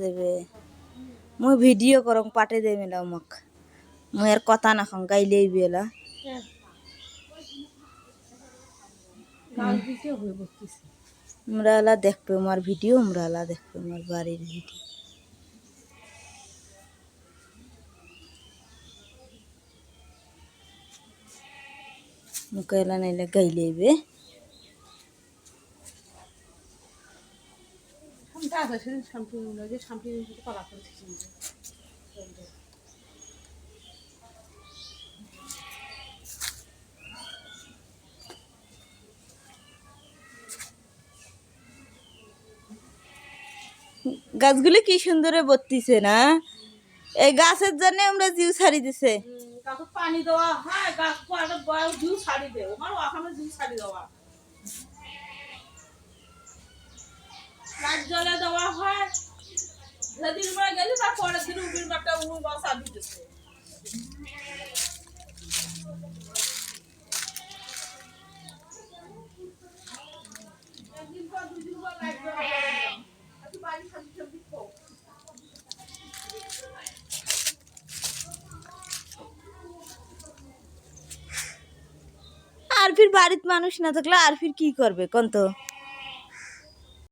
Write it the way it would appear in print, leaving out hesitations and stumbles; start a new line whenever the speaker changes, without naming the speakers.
দেবে মুই ভিডিও করং পাঠে দেবে না মোক মুই আর কথা না খাং গাইলেই বেলা আমরা এলা দেখবে আমার ভিডিও আমরা এলা দেখবে আমার বাড়ির ভিডিও মুখে এলা নাইলে গাইলেই বে গাছগুলি কি সুন্দরে বত্তিছে না এই গাছের জন্য আমরা জিউ ছাড়ি দিছে
পানি দেওয়া হয় গাছ জিউ ছাড়ি দেয় ওখানে জিউ ছাড়ি দেওয়া লাইট জ্বলে দেওয়া হয় যেদিন আমরা গেছি তার পরের দিন উবির একটা বাসা দিতেছে একদিন পর দুদিন পর লাইট জ্বলা একটু বাড়ি সবজি সবজি খাও
আর ফির বাড়িতে মানুষ না থাকলে আর ফির কি করবে কোন তো